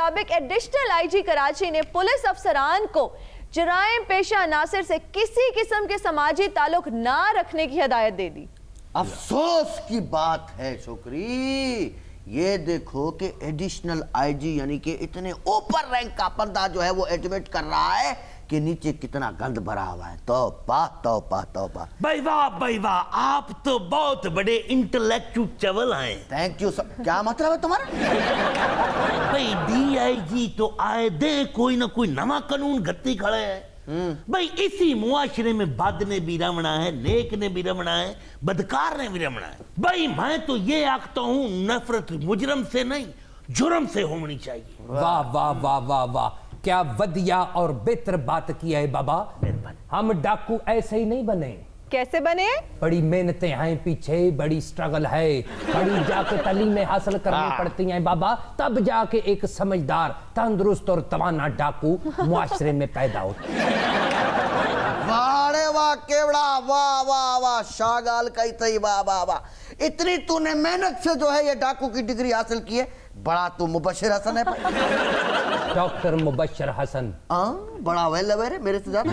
मुताबिक additional IG Karachi ने police अफसरान को जराइम पेशा नासिर से किसी किस्म के समाजी ताल्लुक ना रखने की हिदायत दे दी। अफसोस की बात है शुक्री, ये देखो कि एडिशनल आईजी यानी कि इतने ऊपर रैंक का बंदा जो है वो एडमिट कर रहा है कि नीचे कितना गंद भरा हुआ है। तौबा तौबा तौबा। भाई वाह, आप तो बहुत बड़े इंटेलेक्चुअल चवल हैं। Thank you sir. क्या मतलब है तुम्हारा? भाई डीआईजी तो आए दे कोई ना कोई नवा कानून गत्ती खड़े है। भाई इसी मुआशरे में बद ने भी रमना है, नेक ने भी रमना है, बदकार ने भी रमना है। भाई मैं तो ये आखता हूँ नफरत मुजरम से नहीं जुर्म से होनी चाहिए। वाह वाह वाह वाह वाह, क्या वदिया और बेहतर बात की है बाबा। हम डाकू ऐसे ही नहीं बने। कैसे बने? बड़ी मेहनतें हैं पीछे, बड़ी स्ट्रगल है, बड़ी जाके तालीमें हासिल करनी पड़ती हैं बाबा, तब जाके एक समझदार तंदुरुस्त और तवाना डाकू मुआशरे में पैदा होता है। वाह वाह केवड़ा, वाह वाह वाह, शागाल कही तई, वाह वाह वाह। इतनी तूने मेहनत से जो है ये डाकू की डिग्री हासिल की है। बड़ा तू मुबश्शिर हसन है भाई। डॉक्टर मुबश्शिर हसन। बड़ा वेल है मेरे से ज्यादा।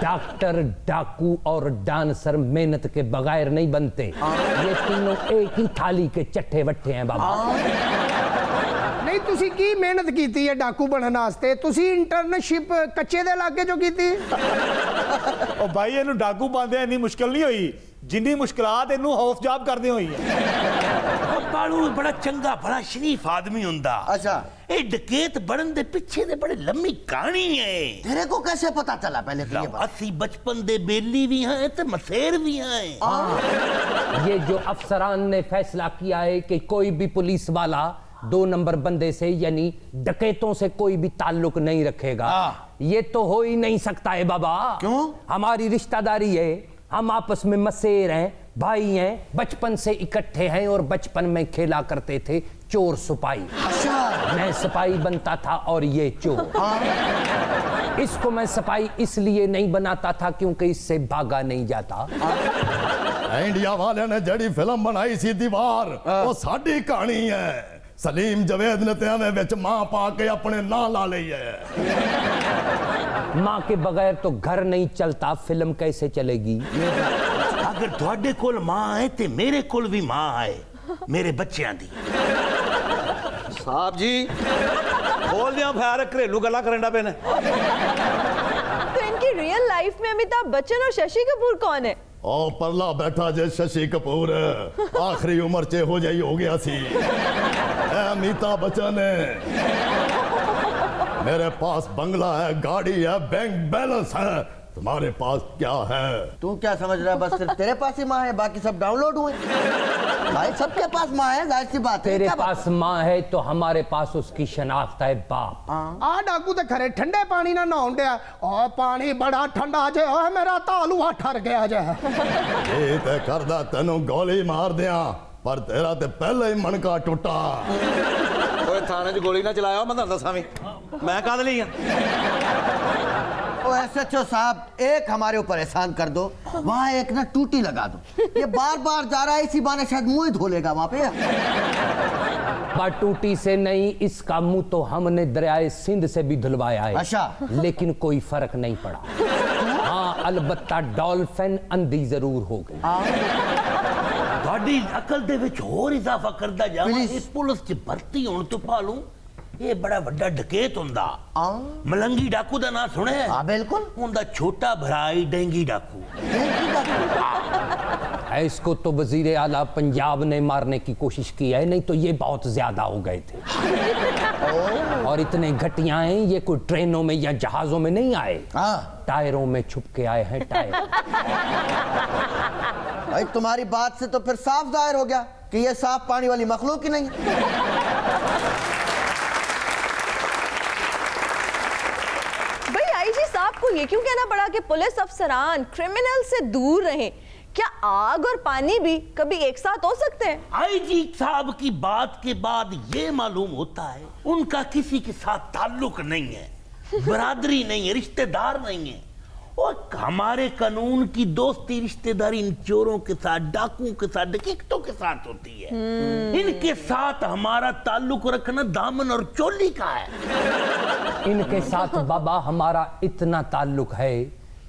डॉक्टर, डाकू और डांसर मेहनत के बगैर नहीं बनते। ये तीनों एक ही थाली के चट्टे वट्टे हैं बाबा। नहीं तुसी की मेहनत कीती है डाकू बनने वास्ते? तुसी इंटर्नशिप कच्चे दे लागे जो कीती? ओ भाई इन्हू डाकू पांदे इतनी मुश्किल नहीं हुई जिन्नी मुश्किलात इन्हू हाउस जॉब करदे हुई है। बालू बड़ा चंगा बड़ा शरीफ आदमी हुंदा। अच्छा, ए डकैत बनन दे पीछे दे बड़े लंबी कहानी है। तेरे को कैसे पता चला पहले तो ये बात? असि बचपन दे बेली भी हैं ते मसेर भी हैं। ये जो अफसरान ने फैसला किया है कि कोई भी पुलिस वाला 2 नंबर बंदे से यानी डकैतों से कोई भी ताल्लुक नहीं रखेगा, ये तो हो ही नहीं सकता है बाबा। क्यों? हमारी रिश्तेदारी है, हम आपस में मसेर हैं, भाई हैं, बचपन से इकट्ठे हैं और बचपन में खेला करते थे चोर सिपाही। अच्छा। मैं सिपाही बनता था और ये चोर। इसको मैं सिपाही इसलिए नहीं बनाता था क्योंकि इससे भागा नहीं जाता। इंडिया वाले ने जड़ी फिल्म बनाई सी दीवार, वो साडी कहानी है। सलीम जवेद ने ते हमें विच मां पा के अपने नाम ला ली है। मां के बगैर तो घर नहीं चलता, फिल्म कैसे चलेगी? अगर थोड़े कोल मां है ते मेरे कोल भी मां है, मेरे बच्चों दी। साहब जी बोल दिया फिर घरेलू गल्ला करना पे ने। तो इनकी रियल लाइफ में अमिताभ बच्चन और शशि कपूर कौन है? ओ परला बैठा जे शशि कपूर, आखिरी उम्र चे हो जाई हो गया सी। अमिताभ बच्चन है, मेरे पास बंगला है, गाड़ी है, बैंक बैलेंस है, तुम्हारे पास क्या है? तू क्या समझ रहा है बस सिर्फ तेरे पास ही माँ है, बाकी सब डाउनलोड हुए? भाई सबके पास माँ है, जाहिर सी बात है। तेरे पास माँ है तो हमारे पास उसकी शनाख्त है बाप। आ डाकू तो खरे ठंडे पानी ना नहाउन दिया, और पानी बड़ा ठंडा जे, और मेरा तालुआ ठर गया जे। ये ते करदा तेनू गोली मार दिया, पर तेरा ते पहले ही मनका टूटा। ओए थाने च गोली ना चलाया, मैं तुहानू दसां वी मैं काहदे लई आ। एसएचओ साहब एक हमारे ऊपर एहसान कर दो, वहाँ एक ना टूटी लगा दो। ये बार बार जा रहा है, इसी बहाने शायद मुंह ही धो लेगा वहाँ पे। पर टूटी से नहीं, इसका मुंह तो हमने दरियाए सिंध से भी धुलवाया है। अच्छा। लेकिन कोई फर्क नहीं पड़ा। हाँ अलबत्ता डॉल्फिन अंधी जरूर हो गई। थोड़ी अकल दे विच होर इजाफा करदा जावां, इस पुलिस च भर्ती होण तो पालू ये बड़ा वड्डा डकैत हुंदा। मलंगी डाकू दा नाम सुने? हाँ बिल्कुल। उनदा छोटा भराई डेंगी डाकू। इसको तो वजीर आला पंजाब ने मारने की कोशिश की है, नहीं तो ये बहुत ज्यादा हो गए थे। और इतने घटिया हैं, ये कोई ट्रेनों में या जहाजों में नहीं आए, टायरों में छुप के आए हैं। टायर भाई तुम्हारी बात से तो फिर साफ जाहिर हो गया कि ये साफ पानी वाली मखलूक ही नहीं। भाई आईजी साहब को ये क्यों कहना पड़ा कि पुलिस अफसरान क्रिमिनल से दूर रहें? क्या आग और पानी भी कभी एक साथ हो सकते हैं? आईजी साहब की बात के बाद ये मालूम होता है उनका किसी के साथ ताल्लुक नहीं है, बरादरी नहीं है, रिश्तेदार नहीं है। और हमारे कानून की दोस्ती रिश्तेदारी इन चोरों के साथ, डाकुओं के साथ, डकैतों के साथ होती है। इनके साथ हमारा ताल्लुक रखना दामन और चोली का है। इनके साथ बाबा हमारा इतना ताल्लुक है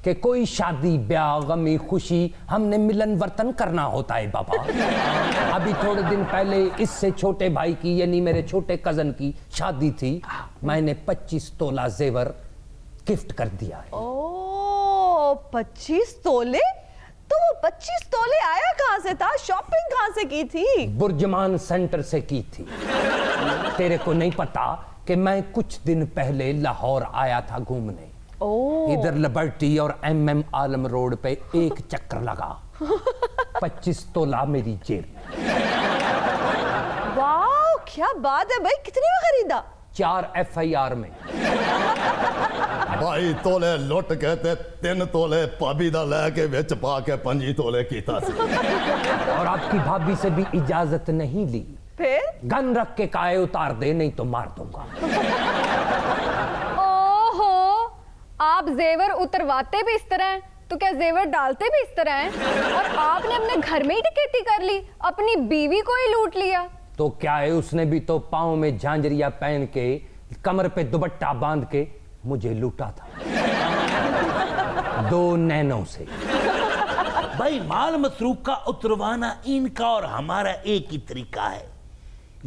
कि कोई शादी ब्याह गमी खुशी हमने मिलन वर्तन करना होता है बाबा। अभी थोड़े दिन पहले इससे छोटे भाई की यानी मेरे छोटे कजन की शादी थी, मैंने 25 तोला जेवर गिफ्ट कर दिया है। ओ 25 तोले? तो वो 25 तोले आया कहां से था? शॉपिंग कहां से की थी? बुर्जमान सेंटर से की थी। तेरे को नहीं पता कि मैं कुछ दिन पहले लाहौर आया था घूमने। इधर लिबर्टी और MM आलम रोड पे एक चक्कर लगा। 25 तोला मेरी जेब। वाह क्या बात है भाई, कितने में खरीदा? 4 FIR में। भाई तोले लुट के ते 3 तोले भाभी दा लेके विच पा के 5 तोले कीता सी। और आपकी भाभी से भी इजाजत नहीं ली। फिर गन रख के काए उतार दे, नहीं तो मार दूंगा। ओहो, आप जेवर उतरवाते भी इस तरह हैं, तो क्या जेवर डालते भी इस तरह हैं? और आपने अपने घर में ही डकैती कर ली, अपनी बीवी को ही लूट लिया। तो क्या है, उसने भी तो पाँव में झांझरिया पहन के कमर पे दुपट्टा बांध के मुझे लूटा था 2 नैनों से। भाई माल मसरूफ का उतरवाना इनका और हमारा एक ही तरीका है।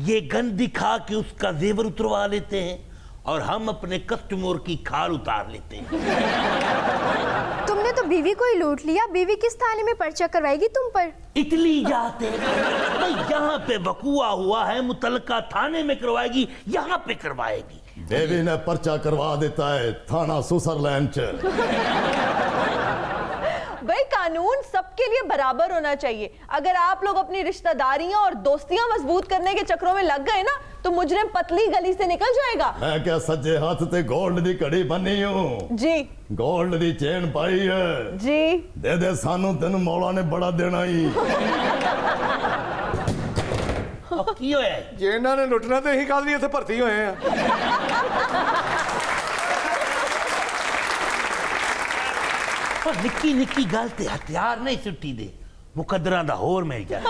ये गन दिखा के उसका जेवर उतरवा लेते हैं और हम अपने कस्टमर की खाल उतार लेते हैं। तुमने तो बीवी को ही लूट लिया, बीवी किस थाने में पर्चा करवाएगी तुम पर? इटली जाते भाई, यहाँ पे वकूआ हुआ है, मुतलका थाने में करवाएगी, यहाँ पे करवाएगी। देवी ने पर्चा करवा देता है थाना स्विट्जरलैंड च। भाई कानून सबके लिए बराबर होना चाहिए। अगर आप लोग अपनी रिश्तेदारियां और दोस्तियां मजबूत करने के चक्रों में लग गए ना, तो मुजरिम पतली गली से निकल जाएगा। मैं क्या सज्जे हाथ ते गोल्ड दी घड़ी बनी हूँ जी, गोल्ड दी चेन पाई है जी। दे दे सानू, तेन मौला ने बड़ा देना ही। अब की होया है? ਜੇ ਇਹਨਾਂ ਨੇ ਲੁੱਟਣਾ ਤੇ ਅਸੀਂ ਕਾਹਦੇ ਲਈ ਇੱਥੇ ਭਰਤੀ ਹੋਏ ਆ। और निक्की निक्की गल ते हथियार नहीं सुट्टी दे, मुकदरा दा होर मिल जाए।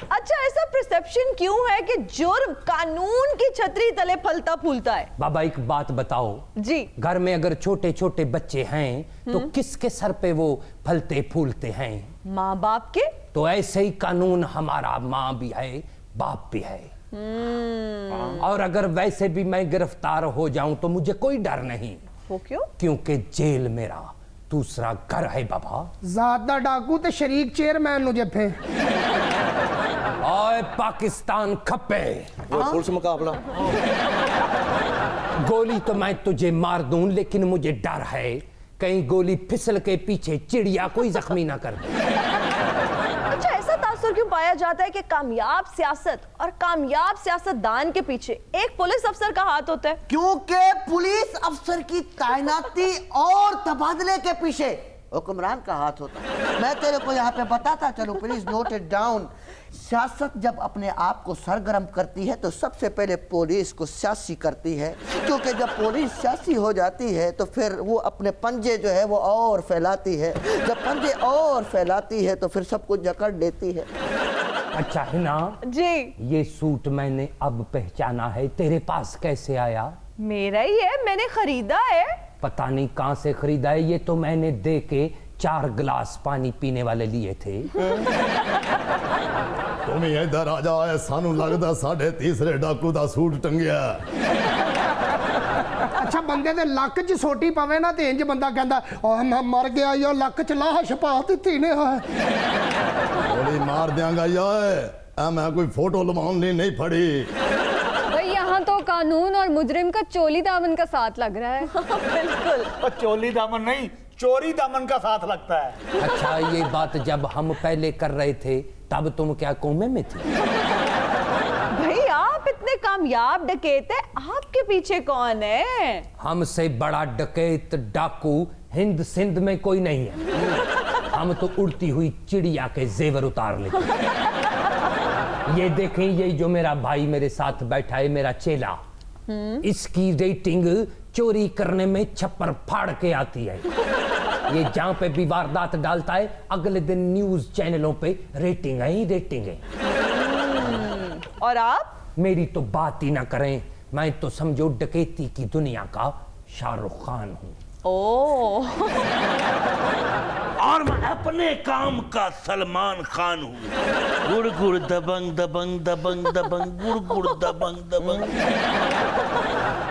अच्छा, ऐसा परसेप्शन क्यों है कि जुर्म कानून की छतरी तले फलता फूलता है? बाबा एक बात बताओ जी। घर में अगर छोटे छोटे बच्चे हैं तो किसके सर पे वो फलते फूलते हैं? माँ बाप के। तो ऐसे ही कानून हमारा माँ भी है बाप भी है। और अगर वैसे भी मैं गिरफ्तार हो जाऊं तो मुझे कोई डर नहीं। वो क्यों? क्योंकि जेल मेरा दूसरा घर है बाबा। ਜ਼ਾਤ ਦਾ ਡਾਕੂ ਤੇ ਸ਼ਰੀਕ ਚੇਅਰਮੈਨ ਨੂੰ ਜੱਫੇ। ओए पाकिस्तान खप्पे, ਪੁਲਿਸ ਮੁਕਾਬਲਾ। गोली तो मैं तुझे मार दूं, लेकिन मुझे डर है कहीं गोली फिसल के पीछे चिड़िया कोई जख्मी ना कर दे। अच्छा, ऐसा तासुर क्यों पाया जाता है कि कामयाब सियासत और कामयाब सियासतदान के पीछे एक पुलिस अफसर का हाथ होता है? क्योंकि पुलिस अफसर की तैनाती और तबादले के पीछे हुक्मरान का हाथ होता है। मैं तेरे को यहाँ पे बताता चलूं, प्लीज नोट इट डाउन। सियासत जब अपने आप को सरगर्म करती है तो सबसे पहले पुलिस को सियासी करती है, क्योंकि जब पुलिस सियासी हो जाती है तो फिर वो अपने पंजे जो है वो और फैलाती है। जब पंजे और फैलाती है तो फिर सबको जकड़ लेती है। अच्छा हिना जी। ये सूट मैंने अब पहचाना है, तेरे पास कैसे आया? मेरा ही है, मैंने खरीदा है। पता नहीं कहां से खरीदा है, ये तो मैंने दे के 4 गिलास पानी पीने वाले लिए थे। तुम इधर आ जाओ, सानू लगदा साढ़े तीसरे डाकू दा सूट टंगिया। ਅੱਛਾ, ਬੰਦੇ ਦੇ ਲੱਕ 'ਚ ਸੋਟੀ ਪਵੇ ਨਾ ਤੇ ਇੰਜ ਬੰਦਾ ਕਹਿੰਦਾ ਓਏ ਮੈਂ ਮਰ ਗਿਆ ਯੋ, ਲੱਕ 'ਚ ਲਾਹ ਛਪਾ ਦਿੱਤੀ ਨੇ। गोली मार दियांगा यार, मैं कोई फोटो लवाउन नहीं फड़ी। भाई यहाँ तो कानून और मुजरिम का चोली दामन का साथ लग रहा है। बिल्कुल। और चोली दामन नहीं, चोरी दामन का साथ लगता है। अच्छा, ये बात जब हम पहले कर रहे थे तब तुम क्या कोमे में थी? भाई आप इतने कामयाब डकैत हैं, आपके पीछे कौन है? हमसे बड़ा डकैत डाकू हिंद सिंध में कोई नहीं है। हम तो उड़ती हुई चिड़िया के जेवर उतार लेते। ये देखें, ये जो मेरा भाई मेरे साथ बैठा है, मेरा चेला, इसकी रेटिंग चोरी करने में छप्पर फाड़ के आती है। ये जहां पे भी वारदात डालता है अगले दिन न्यूज चैनलों पे रेटिंग है ही रेटिंग है। और आप? मेरी तो बात ही ना करें, मैं तो समझो डकैती की दुनिया का शाहरुख खान हूं। ओह और मैं अपने काम का सलमान खान हूँ। गुड़ गुड़ दबंग दबंग दबंग दबंग गुड़ गुड़ दबंग दबंग।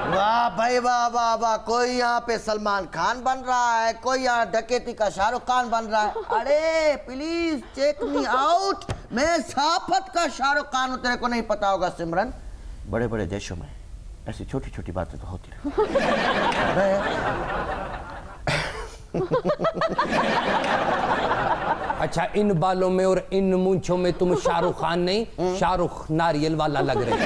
वाह भाई वाह वाह वाह, कोई यहाँ पे सलमान खान बन रहा है, कोई यहाँ डकैती का शाहरुख खान बन रहा है। अरे प्लीज चेक मी आउट, मैं साफत का शाहरुख खान हूँ, तेरे को नहीं पता होगा सिमरन। बड़े बड़े देशों में ऐसी छोटी छोटी बातें तो होती अच्छा, इन बालों में और इन मूंछों में तुम शाहरुख खान नहीं, शाहरुख नारियल वाला लग रहे हो।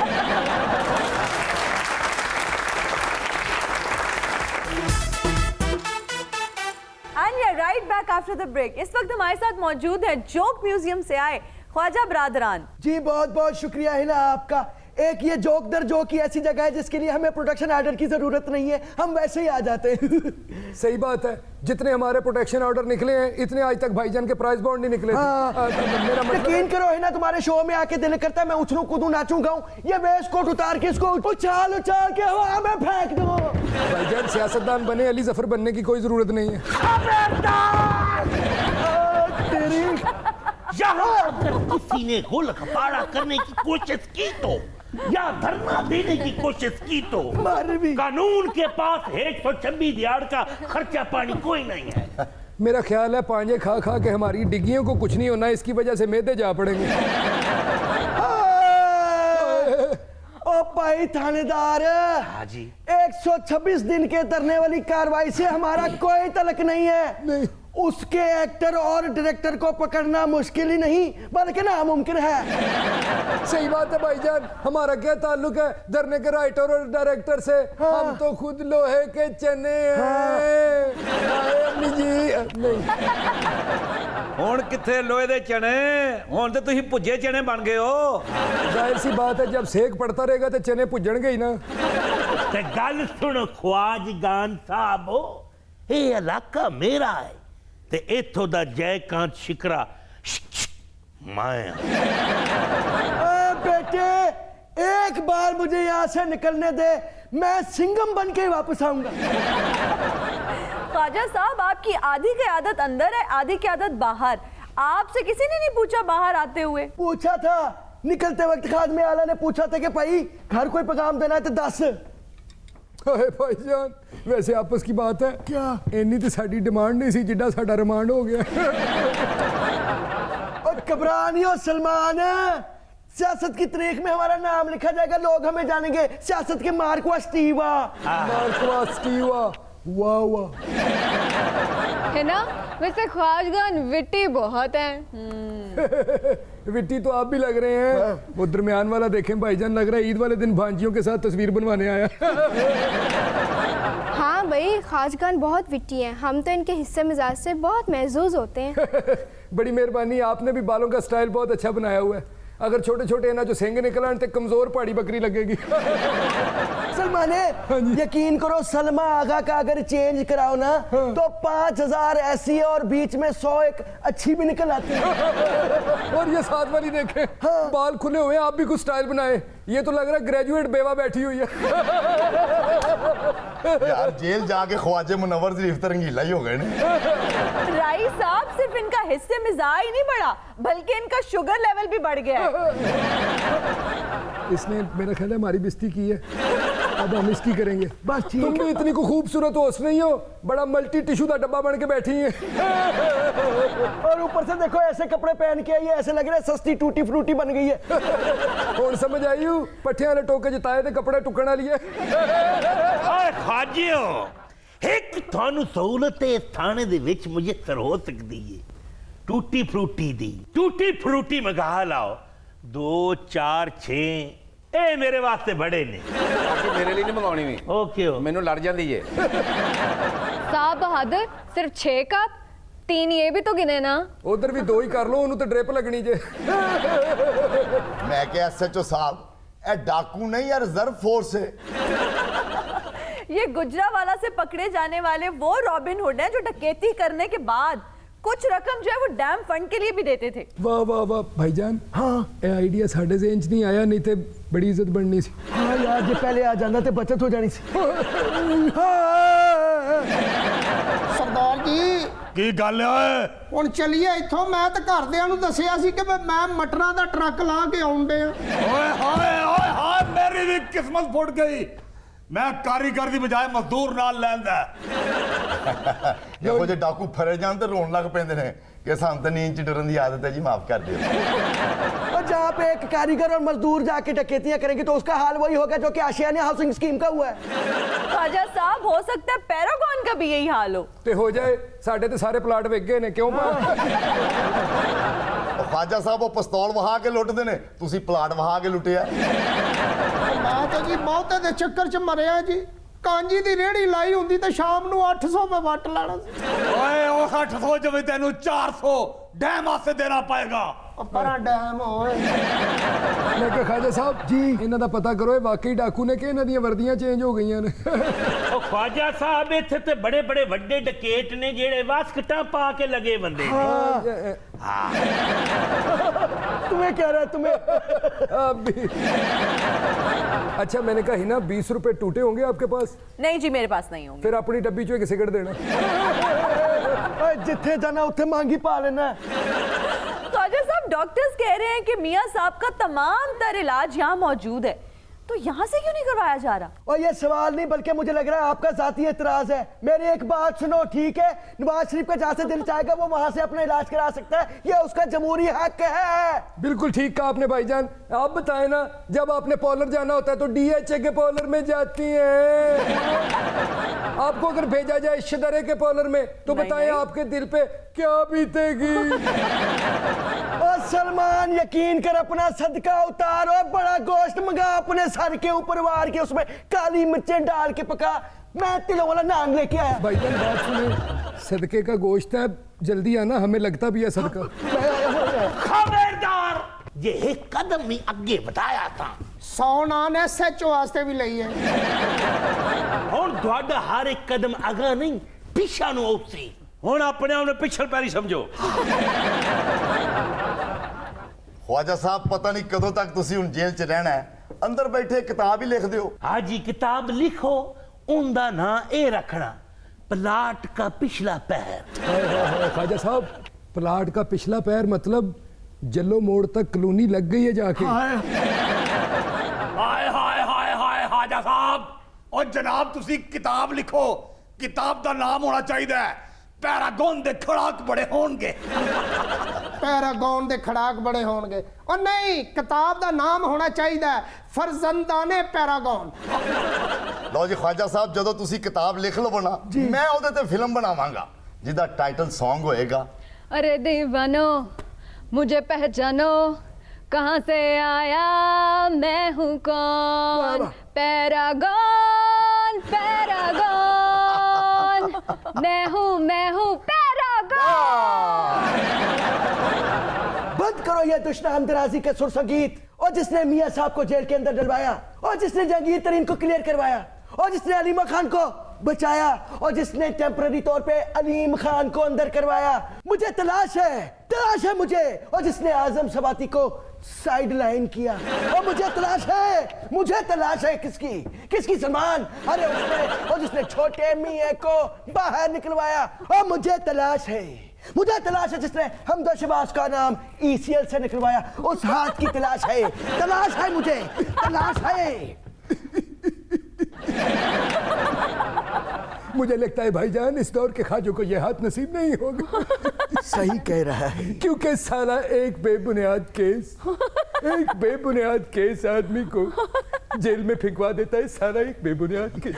And we are right back after the break. इस वक्त हमारे साथ मौजूद है जोक म्यूजियम से आए ख्वाजा बरादरान जी, बहुत बहुत शुक्रिया हिना आपका। एक ये जोक दर जोक की ऐसी जगह है जिसके लिए हमें प्रोटेक्शन ऑर्डर की जरूरत नहीं है, हम वैसे ही आ जाते हैं। सही बात है, जितने हमारे प्रोटेक्शन ऑर्डर निकले हैं इतने आज तक भाईजान के प्राइस बॉन्ड नहीं निकले। मेरा मतलब यकीन करो हिना, तुम्हारे शो में आके दिल करता है मैं उछलूं कूदूं नाचूं गाऊं, ये वेस्ट कोट उतार के इसको उछाल उछाल के हवा में फेंक दूं। भाईजान सियासतदान बने, अली जफर बनने की कोई जरूरत नहीं है। यहाँ अगर किसी ने गोल खपाड़ा करने की कोशिश की तो, या धरना देने की कोशिश की तो, कानून के पास 126 दिहाड़ का खर्चा पानी कोई नहीं है। मेरा ख्याल है पांजे खा खा के हमारी डिग्गियों को कुछ नहीं होना, इसकी वजह से मैदे जा पड़ेंगे। ओ भाई थानेदार, हाँ जी। 126 दिन के धरने वाली कार्रवाई से हमारा कोई तलक नहीं है। नहीं। उसके एक्टर और डायरेक्टर को पकड़ना मुश्किल ही नहीं बल्कि नामुमकिन है। सही बात है भाईजान, हमारा क्या ताल्लुक है धरने के राइटर और डायरेक्टर से? हाँ। हम तो खुद लोहे के चने हैं। अम्मी जी नहीं। ਹੁਣ ਕਿੱਥੇ ਲੋਹੇ ਦੇ ਚਣੇ, ਹੁਣ ਤੇ ਤੁਸੀਂ ਭੁੱਜੇ ਚਣੇ ਬਣ ਗਏ ਹੋ। जाहिर सी बात है, जब सेक पड़ता रहेगा तो चने पुज्जणगे ही ना। ते गल सुनो ख्वाजगान साहब, ये इलाका मेरा है ते इथों दा जयकांत शिकरा माया। बेटे एक बार मुझे यहाँ से निकलने दे, मैं सिंघम बन के वापस आऊंगा। ख्वाजा साहब, आपकी आधी की आदत अंदर है, आधी की आदत बाहर। आपसे किसी ने नहीं पूछा बाहर आते हुए? पूछा था, निकलते वक्त खादमे आला ने पूछा था कि भाई घर कोई पैगाम देना है तो 10। अरे भाईजान, वैसे आपस की बात है क्या? इन्नी तो साडी डिमांड नहीं सी जिड्डा साडा रिमांड हो गया। और घबरा नहीं हो सलमान, सियासत की तारीख में हमारा नाम लिखा जाएगा, लोग हमें जानेंगे सियासत के मार्कवा स्टीवा। मार्कवा स्टीवा, वाह वाह। है ना? वैसे ख्वाजगान विट्टी बहुत हैं। विट्टी तो आप भी लग रहे हैं। वो दरमियान वाला देखें भाईजान, लग रहा है ईद वाले दिन भांजियों के साथ तस्वीर बनवाने आया। हाँ भाई, ख्वाजगान बहुत विट्टी हैं, हम तो इनके हिस्से मिजाज से बहुत महजूज होते हैं। बड़ी मेहरबानी, आपने भी बालों का स्टाइल बहुत अच्छा बनाया हुआ है। अगर छोटे छोटे ना जो सेंग निकल आने तो कमजोर पहाड़ी बकरी लगेगी। सलमान, यकीन करो सलमा आगा का अगर चेंज कराओ ना तो 5000 ऐसी है और बीच में 100 एक अच्छी भी निकल आती है। और ये साथ वाली देखें, बाल खुले हुए हैं, आप भी कुछ स्टाइल बनाए। ये तो लग रहा है ग्रेजुएट बेवा बैठी हुई है। यार जेल जाके ख्वाजे मुनव्वर शरीफ तरंगीला ही हो गए ना। राई साहब, सिर्फ इनका हिस्से मिजाज ही नहीं बढ़ा बल्कि इनका शुगर लेवल भी बढ़ गया है। इसने मेरा ख्याल है हमारी बेइज्जती की है, अब हम इसकी करेंगे। बस ठीक तुम भी इतनी को खूबसूरत होश नहीं हो, बड़ा मल्टी टिश्यू का डब्बा बन के बैठी है। और ऊपर से देखो ऐसे कपड़े पहन के आई है, ऐसे लग रहा है सस्ती टूटी फ्रूटी बन गई है। और समझ आई हूँ, पट्टियां वाले टोके जिताए थे कपड़े टुकन वाली है। ओए खाजियो, एक थानू सहूलत है इस थाने दे विच मुझे सर हो सकती है। टूटी फ्रूटी दी, टूटी फ्रूटी मंगा लाओ, 2 4 6 ए मेरे वास्ते बड़े ने। मेरे लिए नहीं मंगानी भी। ओके हो, मैनू लड़ जाती है। साहब बहादुर, सिर्फ 6 कप, 3 ये भी तो गिने ना। उधर भी 2 ही कर लो, उन्होंने तो ड्रिप लगनी जे। मैं क्या SHO साहब, ए डाकू नहीं यार, रिजर्व फोर्स है। ये गुजरावाला से पकड़े जाने वाले वो रॉबिन हुड हैं जो डकैती करने के बाद कुछ रकम जो है वो डैम फंड के लिए भी देते थे। वाह वाह वाह भाईजान, हाँ ये आइडिया साढ़े से इंच नहीं आया, नहीं तो बड़ी इज्जत बननी सी। हाँ यार, जे पहले आ जाना तो बचत हो जानी सी। सरदार जी ਕੀ ਗੱਲ ਹੈ? ਹੁਣ ਚੱਲੀਏ ਇੱਥੋਂ। ਮੈਂ ਤਾਂ ਘਰਦਿਆਂ ਨੂੰ ਦੱਸਿਆ ਸੀ ਕਿ ਮੈਂ ਮਟਰਾਂ ਦਾ ਟਰੱਕ ਲਾ ਕੇ ਆਉਂਦੇ ਆ। ਓਏ ਹਾਏ ਮੇਰੀ ਵੀ ਕਿਸਮਤ ਫੁੱਟ ਗਈ। ਮੈਂ ਕਾਰੀਗਰ ਦੀ ਬਜਾਏ ਮਜ਼ਦੂਰ ਨਾਲ ਲੈਂਦਾ। ਇਹੋ ਜਿਹੇ ਡਾਕੂ ਫੜੇ ਜਾਣ ਤੇ ਰੋਣ ਲੱਗ ਪੈਂਦੇ ਨੇ कि ਸਾਨੂੰ ਤਾਂ नींद ਚ डरन की आदत है जी, माफ कर दियो। और जहाँ पे एक कारीगर और मजदूर जाके डकैतियां करेंगे तो उसका हाल वही होगा जो कि आशियाना हाउसिंग स्कीम का हुआ है। ख्वाजा साहब, हो सकता है पैरागॉन का भी यही हाल हो। ਤੇ ਹੋ ਜਾਏ, ਸਾਡੇ ਤੇ ਸਾਰੇ ਪਲਾਟ ਵਿਕ ਗਏ ਨੇ, ਕਿਉਂ ख्वाजा साहब वो पिस्तौल वहा के लुटते ने, तुसी प्लाट वहा के लुटिया। ਮੈਂ ਤਾਂ ਜੀ ਬਹੁਤੇ ਦੇ ਚੱਕਰ 'ਚ ਮਰਿਆ ਜੀ। ਕਾਂਜੀ ਦੀ ਰੇੜੀ ਲਾਈ ਹੁੰਦੀ ਤਾਂ ਸ਼ਾਮ ਨੂੰ 800 ਮੈਂ ਵੱਟ ਲੈਣਾ ਸੀ। ਓਏ ਉਹ 800 ਚ ਵੀ ਤੈਨੂੰ 400 ਡੈਮ ਵਾਸਤੇ ਦੇਣਾ ਪਏਗਾ। ਪਰਾਂ ਡੈਮ ਹੋਏ। ਮੈਂ ਕਿਹਾ ਖਾਜਾ ਸਾਹਿਬ ਜੀ ਇਹਨਾਂ ਦਾ ਪਤਾ ਕਰੋ, ਇਹ ਵਾਕਈ ਡਾਕੂ ਨੇ ਕਿ ਇਹਨਾਂ ਦੀਆਂ ਵਰਦੀਆਂ ਚੇਂਜ ਹੋ ਗਈਆਂ ਨੇ। ਉਹ ख्वाजा साहब ਇੱਥੇ ਤੇ ਬੜੇ ਬੜੇ ਵੱਡੇ ਡਕੈਤ ਨੇ ਜਿਹੜੇ ਵਾਸਕਟਾਂ ਪਾ ਕੇ ਲਗੇ ਬੰਦੇ ਨੇ। तुम्हें क्या रहा है तुम्हें? अभी अच्छा मैंने कहा ही ना 20 रुपए टूटे होंगे आपके पास? नहीं जी, मेरे पास नहीं होंगे। फिर अपनी डब्बी चो एक सिगरेट देना। जिथे जाना उथे मांगी पा लेना। ख्वाजा साहब, डॉक्टर्स कह रहे हैं कि मियां साहब का तमाम तर इलाज यहाँ मौजूद है, तो यहाँ से क्यों नहीं करवाया जा रहा? और ये सवाल नहीं बल्कि मुझे लग रहा है आपका जाती एतराज है। मेरी एक बात सुनो, ठीक है? नवाज शरीफ का जहाँ से दिल चाहेगा वो वहां से अपना इलाज करा सकता है, ये उसका जमहूरी हक है। बिल्कुल ठीक कहा आपने भाईजान। आप बताएं ना, जब आपने पॉलर जाना होता है तो डीएचए के पॉलर में जाती हैं। आपको अगर भेजा जाए शदरे के पॉलर में तो बताएं आपके दिल पे क्या बीतेगी? और सलमान, यकीन कर अपना सदका उतार और बड़ा गोश्त मंगा अपने सर के ऊपर वार के उसमें काली मिर्चें डाल के पका। मैं तिलों वाला नान लेके आया। भाईजान बात सुने, सदके का गोश्त है, जल्दी आना, हमें लगता भी है सदका। खबरदार, ये एक कदम ही आगे बताया था। 100 नान SHO वास्ते भी लई है। ਹੁਣ ਤੁਹਾਡਾ ਹਰ ਇੱਕ ਕਦਮ ਅਗਾ ਨਹੀਂ ਪਿੱਛਾ ਨੂੰ ਉਸੇ। ਹੁਣ ਆਪਣੇ ਆਪ ਨੂੰ ਪਿਛਲ ਪੈਰੀ ਸਮਝੋ। ख्वाजा साहब पता नहीं कदों तक तुसी हुन जेल च रहना है, अंदर बैठे किताब ही लिख दियो। हाजी किताब लिखो, उनका ना ए रखना, प्लाट का पिछला पैर। ख्वाजा साहब, प्लाट का पिछला पैर मतलब जल्लो मोड़ तक कॉलोनी लग गई है जाके। हाय हाय हाय हाय ख्वाजा साहब, और जनाब तुसी किताब लिखो, किताब का नाम होना चाहिए पैरागॉन दे खड़ाक बड़े होंगे। पैरागॉन दे खड़ाक बड़े होंगे। और नहीं, किताब का नाम होना चाहिए फरजंदाने पैरागॉन। लो जी ख्वाजा साहब, जदों तुसी किताब लिख लवो ना, मैं ओदे ते फिल्म बनावांगा जिदा टाइटल सॉन्ग होएगा, अरे दीवानो मुझे पहचानो, कहाँ से आया मैं हूँ कौन, पैरागॉन पैरागॉन, मैं हूँ पैरागॉन। बंद करो ये दुश्मन दराजी के सुर संगीत। और जिसने मियां साहब को जेल के अंदर डलवाया, और जिसने जहांगीर तरीन को क्लियर करवाया, और जिसने अलीमा खान को बचाया, और जिसने टेम्पररी तौर पे अलीम खान को अंदर करवाया, मुझे तलाश है मुझे। और जिसने आजम सवाती को साइड लाइन किया, और मुझे तलाश है किसकी सलमान? अरे उसने, और जिसने छोटे मियां को बाहर निकलवाया, और मुझे तलाश है जिसने हमदो शबाज का नाम ECL से निकलवाया। उस हाथ की तलाश है मुझे, तलाश है। मुझे लगता है भाईजान इस दौर के खाजों को यह हाथ नसीब नहीं होगा। सही कह रहा है, क्योंकि साला एक बेबुनियाद केस आदमी को जेल में फेंकवा देता है। सारा एक बेबुनियाद केस।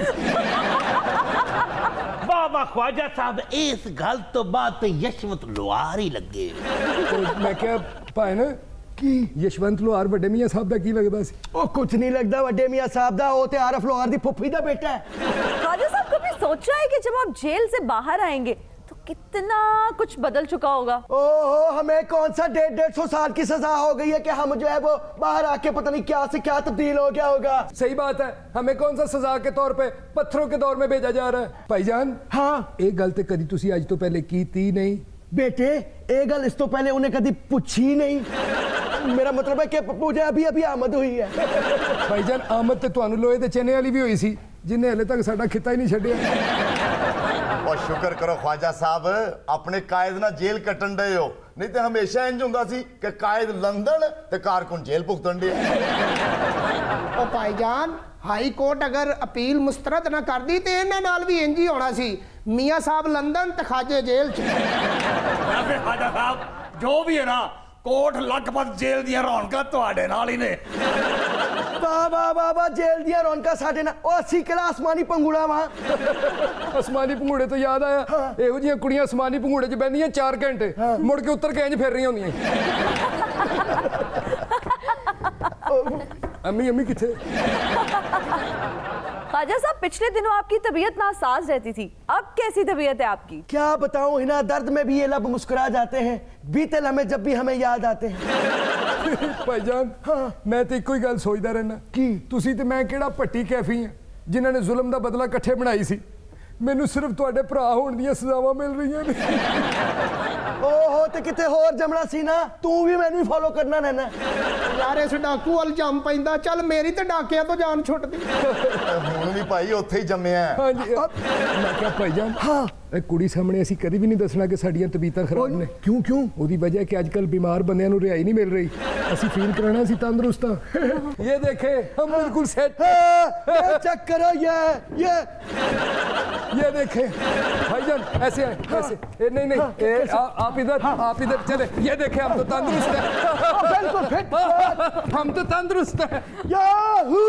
वाह वाह ख्वाजा साहब, इस गल तो बात यशवंत लोहार ही लगे। तो मैं क्या पाए ना कि यशवंत लोहार वड्डे मियां साहब दा की लगदा सी? ओ कुछ नहीं लगदा वड्डे मियां साहब दा, ओ ते आरफ लोहार दी फुफी दा बेटा है। ख्वाजा साहब, कभी सोचा है कि जब आप जेल से बाहर आएंगे तो कितना कुछ बदल चुका होगा। ओहो, हमें कौन सा 150 साल की सजा हो गई है कि हम जो है वो बाहर आके पता नहीं क्या से क्या तब्दील हो गया होगा। सही बात है, हमें कौन सा सजा के तौर पे पत्थरों के दौर में भेजा जा रहा है। भाईजान, हाँ, एक गल ते कदी तुसी आज तो पहले की थी नहीं? बेटे ये गल इस तो पहले उन्हें कभी पूछी नहीं। मेरा मतलब है कि मुझे अभी अभी आमद हुई है। भाईजान, आमद ते तुहानू लोहे दे चने वाली भी हुई सी, जिन्हें हले तक साडा खिता ही नहीं छड्डिया। और शुक्र करो ख्वाजा साहब, अपने कायद ना जेल कटन डे हो, नहीं तो हमेशा इंज हुंदा सी कि कायद लंदन ते कारकुन जेल भुगतन डे। ओ भाईजान, हाई कोर्ट अगर अपील मुस्तरद ना कर दी तो इन्हां नाल भी इंज ही होना सी। मियां साहब लंदन ते खाजे जेल च। या फिर ख्वाजा साहब जो भी है ना, कोट लखपत जेल दियां रौनकां तुहाडे नाल ही ने। वाह वाह वाह वाह, जेल दिया रौनका साडे ना। ओ असी किला आसमानी पंगूड़ा वहां। आसमानी पंगूड़े तो याद आया, ਇਹੋ ਜਿਹੀਆਂ ਕੁੜੀਆਂ आसमानी पंगूड़े 'ਚ ਬੈੰਦੀਆਂ 4 ਘੰਟੇ, ਮੁੜ ਕੇ ਉੱਤਰ ਕੇ ਇੰਜ ਫਿਰ ਰਹੀਆਂ ਹੁੰਦੀਆਂ। अम्मी अम्मी किथे? ख्वाजा साहब, पिछले दिनों आपकी तबीयत नासाज रहती थी, अब कैसी तबीयत है आपकी? क्या बताऊं हिना, दर्द में भी ये लब मुस्कुरा जाते हैं, बीते लम्हे जब भी हमें याद आते हैं। भाईजान, हाँ, मैं तो इको ही गल सोचता रहना कि तुसी ते मैं केड़ा पट्टी कैफी हैं जिन्हां ने जुल्म दा बदला इकट्ठे बनाई सी। मैनू सिर्फ तुहाडे भरा होण दीयां सजावां मिल रहीआं ने। ओहो, ते किते होर जमना सी ना, तू भी मैनू फॉलो करना रहना। यार इस डाकू वाल जम पैंदा, चल मेरी ते डाकिया तो जान छुटदी। ਹੁਣ ਵੀ ਭਾਈ ਉੱਥੇ ਹੀ ਜੰਮਿਆ। हाँ जी, मैं क्या भाईजान, हाँ, कुड़ी सामने असीं कदी भी नहीं दसना कि साडियां तबीयतां खराब ने। क्यों क्यों? ਉਹਦੀ वजह कि आजकल बीमार बंदियां नूं रिहाई नहीं मिल रही। असीं फील कराना सी तंदुरुस्त हां। ये देखे हम बिल्कुल सेट। चेक करो ये देखे भाईजान, ऐसे हैं ऐसे। नहीं नहीं, आप इधर चले। ये देखे हम तो तंदुरुस्त हैं। बिल्कुल फिट। हम तो तंदुरुस्त हैं। याहू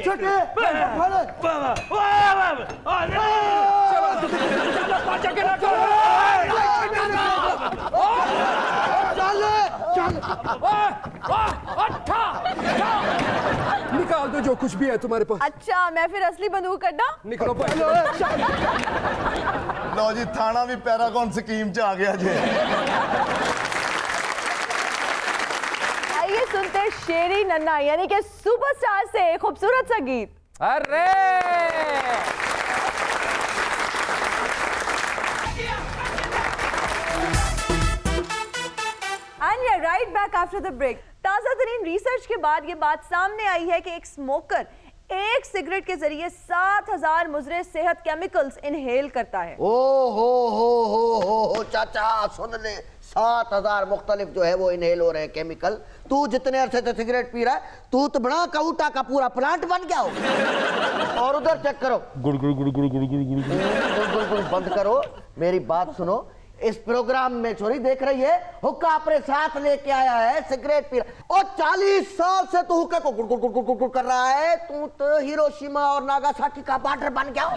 छोटे निकाल दो जो कुछ भी है तुम्हारे पास। अच्छा, मैं फिर असली बंदूक कड्डा? निकलो भाई। ਲਓ ਜੀ, ਥਾਣਾ ਵੀ ਪੈਰਾਗਨ ਸਕੀਮ 'ਚ ਆ ਗਿਆ ਜੇ। आइए सुनते हैं शेरी नन्ना यानी कि सुपरस्टार से खूबसूरत सा गीत। अरे And we are right back after the break. ताज़ा तरीन रिसर्च के बाद ये बात सामने आई है कि एक स्मोकर एक सिगरेट के जरिए 7000 मुजरे सेहत केमिकल्स इनहेल करता है। ओ हो चाचा सुन ले, 7000 मुख्तलिफ जो है वो इनहेल हो रहे हैं केमिकल। तू जितने अरसे से सिगरेट पी रहा है, तू तो बड़ा काउटा का पूरा प्लांट बन गया हो। और उधर चेक करो, गुड़ गुड़ गुड़ गुड़ गुड़ गुड़ गुड़ गुड़ बंद करो, मेरी बात सुनो। इस प्रोग्राम में छोरी देख रही है, हुक्का अपने साथ लेके आया है, सिगरेट पी रहा। और 40 साल से तू हुक्के को गुड़ गुड़ गुड़ गुड़ गुड़ कर रहा है। तू तो हिरोशिमा और नागासाकी का बॉर्डर बन गया हो।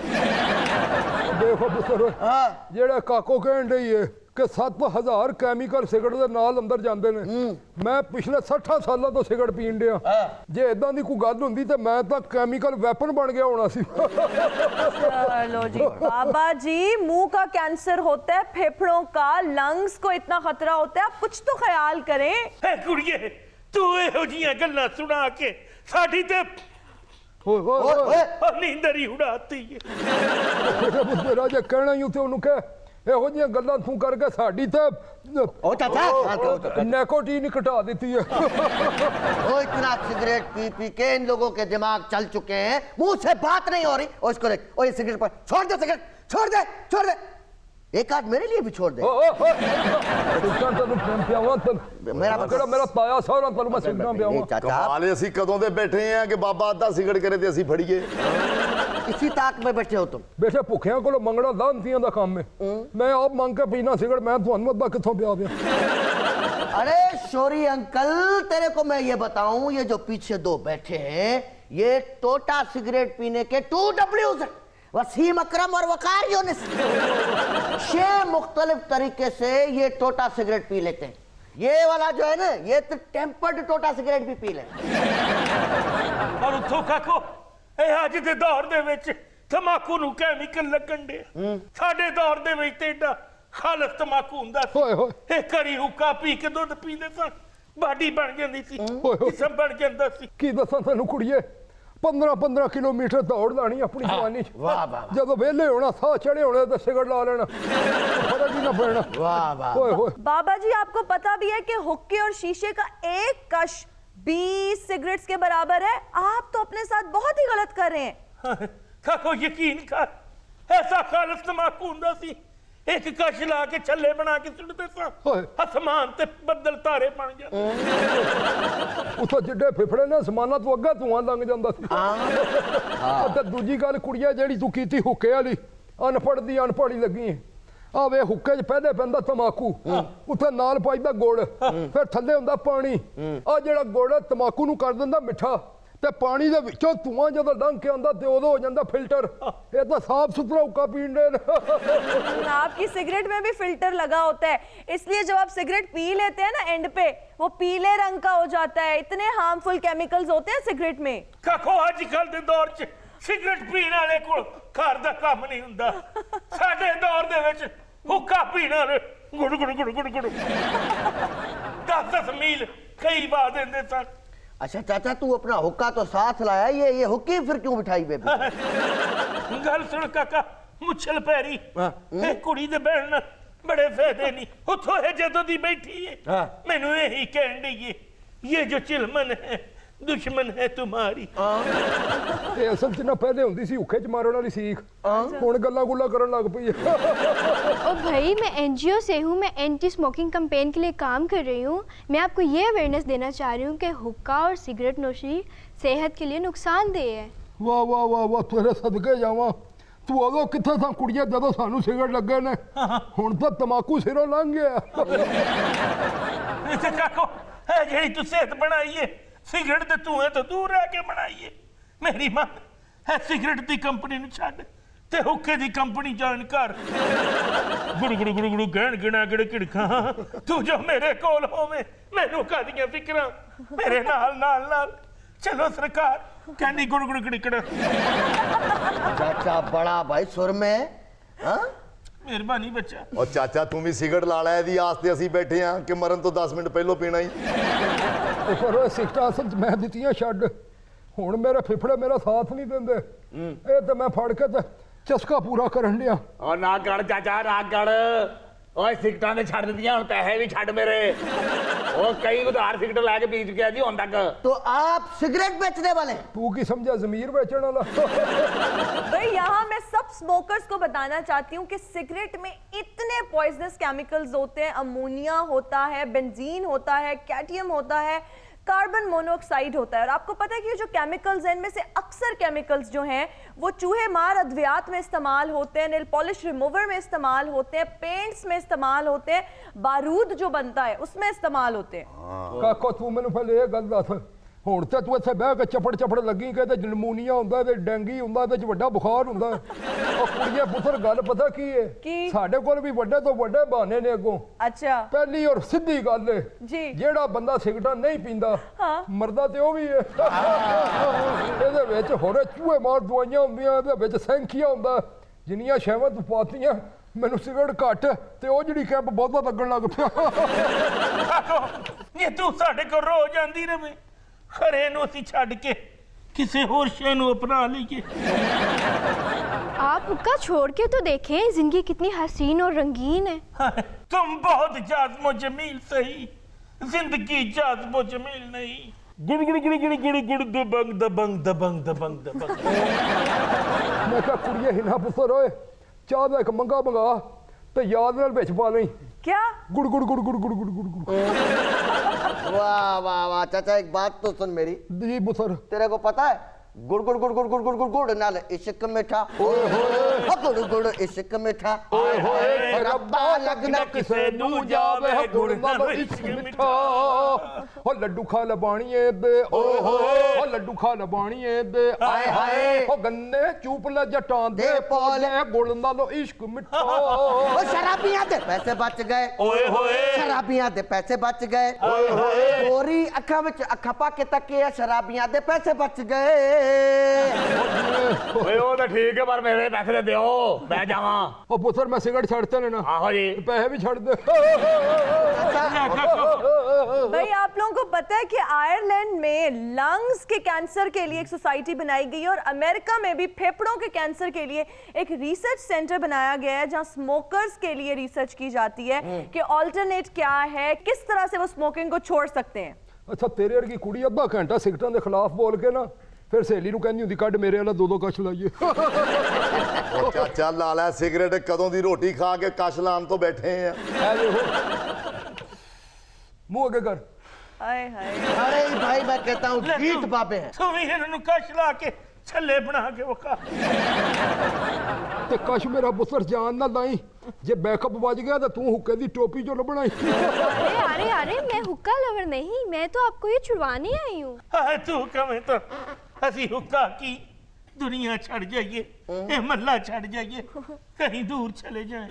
देखो पुत्र, जेड़ा काको कहन रही है कि 7000 केमिकल सिगरेट दे नाल अंदर जांदे ने। मैं पिछले 60 सालों तो सिगरेट पीन दिया। जे इदां दी कोई गल हुंदी ते मैं तां केमिकल वेपन बन गया होना सी। चलो जी बाबा जी, मुंह का कैंसर होता है, फेफड़ों का, लंग्स को इतना खतरा होता है, आप कुछ तो ख्याल करें। कुड़िए, तू इहो जिहियां गल्लां सुना के साडी ते नींदर ही उड़ाती है। राजा कहना ही उते ओनू कह, ਇਹੋ ਜਿਹੀਆਂ ਗੱਲਾਂ ਤੂੰ ਕਰਕੇ ਸਾਡੀ ਤੇ ओ चाचा निकोटीन घटा देती है। ओ इतना सिगरेट पी पी के इन लोगों के दिमाग चल चुके हैं, मुंह से बात नहीं हो रही। ओ इसको देख, ओ ये सिगरेट पर छोड़ दे, सिगरेट छोड़ दे, छोड़ दे। एक आध मेरे लिए भी छोड़ दे। मेरा ताया सारा तनु मैं सिगरेट पियावां। कमाल है, ਅਸੀਂ ਕਦੋਂ ਦੇ ਬੈਠੇ ਆ ਕਿ ਬਾਬਾ ਅੱਧਾ ਸਿਗਰਟ ਕਰੇ ਤੇ ਅਸੀਂ ਫੜੀਏ। इसी ताक में बैठे हो तुम। बेटे भुखियां को मंगना लानतियां दा काम है। मैं आप मांग के पीना सिगरेट, मैं ਤੁਹਾਨੂੰ ਅੱਧਾ ਕਿੱਥੋਂ ਪਿਆ ਦਿਆਂ। अरे शोरी अंकल, तेरे को मैं ये बताऊं, ये जो पीछे दो बैठे हैं, ये टोटा सिगरेट पीने के 2 Ws हैं। वसीम अकरम और वकार यूनिस 6 मुख्तलिफ तरीके से ये टोटा सिगरेट पी लेते हैं। ये वाला जो है ना, ये तो टेम्पर्ड टोटा सिगरेट भी पी ले। और उठो काको, ਇਹ ਅੱਜ ਦੇ ਦੌਰ ਦੇ ਵਿੱਚ ਤਮਾਕੂ ਨੂੰ ਕੈਮੀਕਲ ਲੱਗਣ ਦੇ ਸਾਡੇ ਦੌਰ ਦੇ ਵਿੱਚ ਤੇ ਏਡਾ ਖਾਲਸ ਤਮਾਕੂ ਹੁੰਦਾ ਹੋਏ ਹੋਏ। ਸੀ ਇੱਕ ਵਾਰੀ ਹੁੱਕਾ ਪੀ ਕੇ ਦੁੱਧ ਪੀਂਦੇ ਸਾਂ ਬਾਡੀ ਬਣ ਜਾਂਦੀ ਸੀ ਹੋਏ। ਜਿਸਮ ਬਣ ਜਾਂਦਾ ਸੀ ਕੀ ਦੱਸਾਂ ਤੈਨੂੰ ਕੁੜੀਏ 15 ਕਿਲੋਮੀਟਰ ਦੌੜ ਲਾਣੀ ਆਪਣੀ ਜਵਾਨੀ ਚ ਵਾਹ ਵਾਹ ਜਦੋਂ ਵਿਹਲੇ ਹੋਣਾ ਸਾਹ ਚੜੇ ਹੋਣੇ तो सिगरेट ला लेना फर्क ही ना पड़ना वाह वाह होए होए। बाबा जी आपको पता भी है कि हुक्के और शीशे का एक कश 20 सिगरेट्स के बराबर है। आप तो अपने साथ बहुत ही गलत कर रहे हैं। काको यकीन कर ऐसा खालस तमाकू ਹੁੰਦਾ ਸੀ ਇੱਕ ਕਸ਼ ਲਾ ਕੇ ਛੱਲੇ ਬਣਾ ਕੇ ਸੁੱਟਦੇ ਸਾਂ ਹੋਏ। ਅਸਮਾਨ ਤੇ ਬੱਦਲ ਤਾਰੇ ਬਣ ਜਾਂਦੇ ਉਥੋਂ ਜਿੱਡੇ ਫਿਫੜੇ ਨੇ ਸਮਾਨਾਂ ਤੋਂ ਅੱਗਾ ਧੂਆਂ ਲੰਘ ਜਾਂਦਾ ਸੀ ਤੇ ਦੂਜੀ ਗੱਲ ਕੁੜੀਆ ਜਿਹੜੀ ਤੂੰ ਕੀਤੀ ਹੁੱਕੇ ਵਾਲੀ ਅਨਪੜ੍ਹ ਦੀ ਅਨਪੜ੍ਹ ਹੀ ਲੱਗੀ ਹੈ ਆ ਵੇ ਹੁੱਕੇ 'ਚ ਪਹਿਲੇ ਪੈਂਦਾ ਤਮਾਕੂ ਉੱਥੇ ਨਾਲ ਪਾਈਦਾ ਗੁੜ ਫਿਰ ਥੱਲੇ ਹੁੰਦਾ ਪਾਣੀ ਆ ਜਿਹੜਾ ਗੁੜ ਤਮਾਕੂ ਨੂੰ ਕਰ ਦਿੰਦਾ ਮਿੱਠਾ ਤੇ ਪਾਣੀ ਦੇ ਵਿੱਚੋਂ ਧੂਆਂ ਜਦੋਂ ਲੰਘ ਕੇ ਆਉਂਦਾ ਤੇ ਉਦੋਂ ਹੋ ਜਾਂਦਾ ਫਿਲਟਰ ਇਹ ਤਾਂ ਸਾਫ ਸੁਥਰਾ ਹੁੱਕਾ ਪੀਣ ਦੇ आपकी सिगरेट में भी फिल्टर लगा होता है, इसलिए जब आप सिगरेट पी लेते हैं ना एंड पे वो पीले रंग का हो जाता है। इतने हार्मफुल केमिकल्स होते हैं सिगरेट में। ਕਾਕੋ ਅੱਜ ਕੱਲ ਦੇ ਦੌਰ 'ਚ ਸਿਗਰਟ ਪੀਣ ਵਾਲੇ ਕੋਲ ਘਰ ਦਾ ਕੰਮ ਨਹੀਂ ਹੁੰਦਾ ਸਾਡੇ ਦੌਰ ਦੇ ਵਿੱਚ ਹੁੱਕਾ ਪੀਣ ਵਾਲੇ ਗੁੜ ਗੁੜ ਗੁੜ ਗੁੜ ਗੁੜ 10 ਮੀਲ ਕਈ ਵਾ ਦਿੰਦੇ ਸਨ। अच्छा चाचा तू अपना हुक्का तो साथ लाया, ये हुक्की फिर क्यों बिठाई बेबी? ਗੱਲ ਸੁਣ ਕਾਕਾ ਮੁੱਛਲ ਪੈਰੀ ਇਹ ਕੁੜੀ ਦੇ ਬਹਿਣ ਨਾਲ ਬੜੇ ਫਾਇਦੇ ਨਹੀਂ ਉੱਥੋਂ ਇਹ ਜਦੋਂ ਦੀ ਬੈਠੀ ਹੈ ਮੈਨੂੰ ਇਹੀ ਕਹਿਣ ਡਈ ਏ ਇਹ ਜੋ ਚਿਲਮਨ ਹੈ ਦੁਸ਼ਮਨ ਹੈ तुम्हारी ਇਹ ਅਸਲ 'ਚ ਨਾ ਪਹਿਲੇ ਹੁੰਦੀ ਸੀ ਹੁੱਕੇ 'ਚ ਮਾਰਨ ਵਾਲੀ ਸੀਖ ਹੁਣ ਗੱਲਾਂ ਗੁੱਲਾਂ ਕਰਨ ਲੱਗ ਪਈ ਹੈ ओ भाई मैं एनजीओ से हूँ, मैं एंटी स्मोकिंग कैंपेन के लिए काम कर रही हूँ। मैं आपको ये अवेयरनेस देना चाह रही हूँ कि हुक्का और सिगरेट नोशी सेहत के लिए नुकसानदेह है। ਵਾਹ ਵਾਹ ਵਾਹ ਵਾਹ ਤੇਰੇ ਸਦਕੇ ਜਾਵਾਂ ਤੂੰ ਉਦੋਂ ਕਿੱਥੇ ਸਾਂ ਕੁੜੀਆਂ ਜਦੋਂ ਸਾਨੂੰ ਸਿਗਰਟ ਲੱਗੇ ਨੇ ਹੁਣ ਤਾਂ ਤਮਾਕੂ ਸਿਰੋਂ ਲੰਘ ਗਿਆ ਇਸੇ ਕਾਕੋ ਇਹ ਜਿਹੜੀ ਤੂੰ ਸਿਹਤ ਬਣਾਈ ਏ ਸਿਗਰਟ ਤੇ ਧੂਏ ਤੋਂ ਦੂਰ ਰਹਿ ਕੇ ਬਣਾਈ ਏ ਮੇਰੀ ਮਾਂ ਇਹ ਸਿਗਰਟ ਦੀ ਕੰਪਨੀ ਨੂੰ ਛੱਡ ਤੇ ਹੁੱਕੇ ਦੀ ਕੰਪਨੀ ਜੁਆਇਨ ਕਰ ਗੁੜ ਗੁੜ ਗੁੜ ਗੁੜ ਗਹਿਣ ਗਿਣਾ ਗਿੜ ਘਿੜਕਾਂ ਤੂੰ ਜੋ ਮੇਰੇ ਕੋਲ ਹੋਵੇਂ ਮੈਨੂੰ ਕਾਹਦੀਆਂ ਫਿਕਰਾਂ ਮੇਰੇ ਨਾਲ ਨਾਲ ਨਾਲ ਚਲੋ ਸਰਕਾਰ ਕਹਿੰਦੀ ਗੁੜ ਗੁੜ ਗਿੜਕੜ चाचा बड़ा भाई सुर में हाँ? ਮਿਹਰਬਾਨੀ ਬੱਚਾ ਉਹ ਚਾਚਾ ਤੂੰ ਵੀ ਸਿਗਰਟ ਲਾ ਲੈ ਇਹਦੀ ਆਸ ਤੇ ਅਸੀਂ ਬੈਠੇ ਆਂ ਕਿ ਮਰਨ ਤੋਂ 10 ਮਿੰਟ ਪਹਿਲਾਂ ਪੀਣਾ ਹੀ ਪਰ ਉਹ ਸਿਗਰਟਾਂ ਅਸਲ 'ਚ ਮੈਂ ਦਿੱਤੀਆਂ ਛੱਡ ਹੁਣ ਮੇਰੇ ਫਿਫੜੇ ਮੇਰਾ ਸਾਥ ਨਹੀਂ ਦਿੰਦੇ ਇਹ ਤੇ ਮੈਂ ਫੜ ਕੇ ਤੇ ਚਸਕਾ ਪੂਰਾ ਕਰਨ ਡਿਆ ਉਹ ਨਾ ਕਰ ਚਾਚਾ ਨਾ ਕਰ ਓਏ ਸਿਗਰਟਾਂ ਨੇ ਛੱਡ ਦਿੱਤੀਆਂ ਹੁਣ ਪੈਸੇ ਵੀ ਛੱਡ ਮੇਰੇ ਉਹ ਕਈ ਉਧਾਰ ਸਿਗਰਟ ਲੈ ਕੇ ਪੀ ਚੁੱਕਿਆ ਜੀ ਹੁਣ ਤੱਕ तो आप सिगरेट बेचने वाले हैं? ਤੂੰ ਕੀ ਸਮਝਿਆ ਜ਼ਮੀਰ ਵੇਚਣ ਵਾਲਾ भाई यहाँ मैं सब स्मोकर्स को बताना चाहती हूँ कि सिगरेट में इतने पॉइजनस केमिकल्स होते हैं। अमोनिया होता है, बेंजीन होता है, कैडमियम होता है, कार्बन मोनोऑक्साइड होता है। और आपको पता है कि ये जो केमिकल्स हैं इनमें से अक्सर केमिकल्स जो हैं वो चूहे मार अद्वियात में इस्तेमाल होते हैं, नेल पॉलिश रिमूवर में इस्तेमाल होते हैं, पेंट्स में इस्तेमाल होते हैं, बारूद जो बनता है उसमें इस्तेमाल होते हैं। ਕਾਕੋ ਤੂੰ ਮੈਨੂੰ ਪਹਿਲੇ ਇਹ ਗੱਲ ਦੱਸ ਹੁਣ ਤੇ ਤੂੰ ਇੱਥੇ ਬਹਿ ਕੇ ਚਪੜ ਲੱਗੀ ਕਿ ਤੇ ਨਮੂਨੀਆ ਹੁੰਦਾ ਤੇ ਡੈਂਗੀ ਹੁੰਦਾ ਤੇ ਵੱਡਾ ਬੁਖਾਰ ਹੁੰਦਾ ਉਹ ਕੁੜੀਏ ਪੁੱਤਰ ਗੱਲ ਪਤਾ ਕੀ ਹੈ ਸਾਡੇ ਕੋਲ ਵੀ ਵੱਡੇ ਤੋਂ ਵੱਡੇ ਬਹਾਨੇ ਨੇ ਅੱਗੋਂ ਅੱਛਾ ਪਹਿਲੀ ਔਰ ਸਿੱਧੀ ਗੱਲ ਹੈ ਜੀ ਜਿਹੜਾ ਬੰਦਾ ਸਿਗਰਟਾਂ ਨਹੀਂ ਪੀਂਦਾ ਮਰਦਾ ਤੇ ਉਹ ਵੀ ਹੈ ਇਹਦੇ ਵਿੱਚ ਹੋਰੇ ਚੂਹੇ ਮਾਰ ਦਵਾਈਆਂ ਹੁੰਦੀਆਂ ਇਹਦੇ ਵਿੱਚ ਸੈਂਖੀਆ ਹੁੰਦਾ ਜਿੰਨੀਆਂ ਸ਼ੈਵਾਂ ਤੂੰ ਪਾਤੀਆਂ ਮੈਨੂੰ ਸਿਗਰਟ ਘੱਟ ਤੇ ਉਹ ਜਿਹੜੀ ਕੈਪ ਬਹੁਤਾ ਲੱਗਣ ਲੱਗ ਪਿਆ ਇਹ ਤੂੰ ਸਾਡੇ ਕੋਲ ਰੋਜ਼ ਆਂਦੀ ਰਵੇਂ ਖਰੇ ਨੂੰ ਅਸੀਂ ਛੱਡ ਕੇ ਕਿਸੇ ਹੋਰ ਸ਼ੈ ਨੂੰ ਅਪਣਾ ਲਈਏ आप हुक्का छोड़ के तो देखें, जिंदगी कितनी हसीन और रंगीन है। तुम बहुत जाज़्बो जमील सही, जिंदगी जाज़्बो जमील नहीं। गुड़ गुड़ गुड़ गुड़ गुड़ गुड़ दबंग दबंग दबंग दबंग दबंग मैं कहा कुड़िए हिना पुत्र ओए चाह दा एक मंगा मंगा ते याद नाल विच पा लई क्या गुड़ गुड़ गुड़ गुड़ गुड़ गुड़ गुड़ गुड़ वाह वाह वाह चाचा एक बात तो सुन मेरी जी पुत्र तेरे को पता है गुड़ गुड़ गुड़ गुड़ गुड़ गुड़ गुड़ गुड़ नाल इश्क मीठा गुड़ गुड़ इश्क मीठा रब्बा लगना किसे नू जावे गुड़ नाल इश्क मिठा ओ लड्डू खा लबाणीए दे ओए होए ओ लड्डू खा लबाणीए दे आए हाय ओ गन्ने चूप ल जटां दे पोले गुड़ नाल इश्क मिठा ओ शराबियां दे पैसे बच गए ओए होए शराबियां दे पैसे बच गए ओए होए गोरी अखा विच अखा पा के तके शराबियां दे पैसे बच गए ਓਏ ਉਹ ਤਾਂ ਠੀਕ ਹੈ ਪਰ ਮੇਰੇ ਪੈਸੇ ਦੇ ਦਿਓ ਮੈਂ ਜਾਵਾਂ ओ पुत्र मैं सिगरेट छड़ते ने ना ਆਹੋ ਜੀ पैसे भी छड़ दे भाई आप लोगों को पता है कि आयरलैंड में लंग्स के कैंसर के लिए एक सोसाइटी बनाई गई है और अमेरिका में भी फेफड़ों के कैंसर के लिए एक रिसर्च सेंटर बनाया गया है जहां स्मोकर्स के लिए रिसर्च की जाती है कि ऑल्टरनेट क्या है, किस तरह से वो स्मोकिंग को छोड़ सकते हैं। अच्छा तेरे वर्गी कुड़ी अद्धा घंटा सिगरेटां दे खिलाफ बोल के ना फिर सहेली ਨੂੰ ਕਹਿੰਦੀ ਹੁੰਦੀ ਕੱਢ ਮੇਰੇ ਵਾਲਾ ਦੋ ਕਸ਼ ਲਾਈਏ ਉਹ ਚਾਚਾ ਲਾ ਲੈ ਸਿਗਰਟ ਕਦੋਂ ਦੀ ਰੋਟੀ ਖਾ ਕੇ ਕਸ਼ ਲਾਉਣ ਤੋਂ ਬੈਠੇ ਆ ਮੂੰਹ ਅੱਗੇ ਕਰ हाय हाय अरे भाई मैं कहता हूँ गीत बाबे हैं ਤੂੰ ਵੀ ਇਹਨਾਂ ਨੂੰ ਕਸ਼ ਲਾ ਕੇ ਛੱਲੇ ਬਣਾ ਕੇ ਵਖਾ ਤੇ ਕਸ਼ ਮੇਰਾ ਪੁੱਤਰ ਜਾਨ ਨਾ ਲਾਈ ਜੇ ਬੈਕਅਪ ਵੱਜ ਗਿਆ ਤਾਂ ਤੂੰ ਹੁੱਕੇ ਦੀ ਟੋਪੀ ਚੋਂ ਲੱਭਣਾ ਹੀ अरे अरे अरे मैं हुक्का लवर नहीं, मैं तो आपको ये छुड़वाने आई हूँ। ਹਾਏ ਤੂੰ ਕਵੇਂ ਤਾਂ ਅਸੀਂ ਹੁੱਕਾ ਕੀ ਦੁਨੀਆ ਛੱਡ ਜਾਈਏ ਇਹ ਮੱਲਾ ਛੱਡ ਜਾਈਏ कहीं दूर चले जाएं।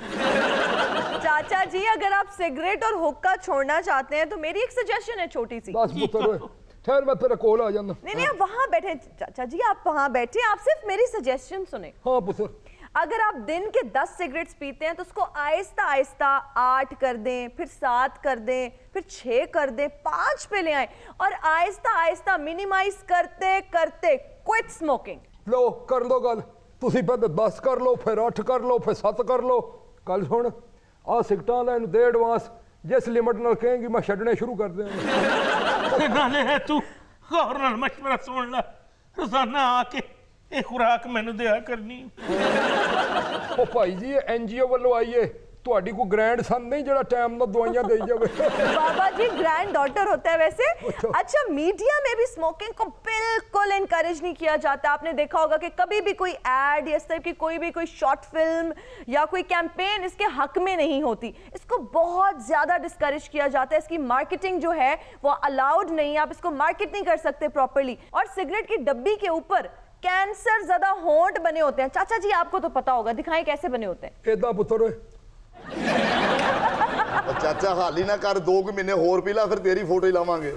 चाचा जी अगर आप सिगरेट और हुक्का छोड़ना चाहते हैं तो मेरी एक सजेशन है छोटी सी। बस पुत्र ठहर मैं तेरे कोल आ जाना। नहीं आप वहाँ बैठे चाचा जी, आप वहाँ बैठे, आप सिर्फ मेरी सजेशन सुने। हाँ पुत्र। अगर आप दिन के 10 सिगरेट्स पीते हैं तो उसको आहिस्ता आहिस्ता 8 कर दें, फिर 7 कर दें, फिर 6 कर दें, 5 पे ले आए और आहिस्ता आहिस्ता मिनिमाइज करते करते क्विट स्मोकिंग। लो कर लो गल, तुसी पहले 10 कर लो, फिर 8 कर लो, फिर 7 कर लो। कल सुन आ सिगरेटां लैन दे एडवांस, जिस लिमिट नाल कहेंगी मैं छड्डने शुरू कर देंगे। नाले है तू गौर नाल मशवरा सुन ला, रोजाना आके ਇਹ ਖੁਰਾਕ ਮੈਨੂੰ ਦਿਆ ਕਰਨੀ। ਉਹ ਭਾਈ ਜੀ ਐਨਜੀਓ ਵੱਲੋਂ ਆਈਏ, ਤੁਹਾਡੀ ਕੋਈ ग्रैंड सन नहीं जरा टाइम ਨਾਲ दवाइयां दे जावे। बाबा जी ग्रैंड डॉटर होता है वैसे। अच्छा मीडिया में भी स्मोकिंग को बिल्कुल इनकरेज नहीं किया जाता। आपने देखा होगा कि कभी भी कोई एड या इस तरह की कोई शॉर्ट फिल्म या कोई कैंपेन इसके हक में नहीं होती। इसको बहुत ज्यादा डिस्करेज किया जाता है। इसकी मार्केटिंग जो है वो अलाउड नहीं है, आप इसको मार्केट नहीं कर सकते प्रॉपर्ली। और सिगरेट की डब्बी के ऊपर कैंसर ज्यादा होंठ बने होते हैं। चाचा जी आपको तो पता होगा, दिखाएं कैसे बने होते हैं। एदा पुत्र चाचा हाली ना कर, 2 महीने होर पी ला फिर तेरी फोटो ही लावांगे।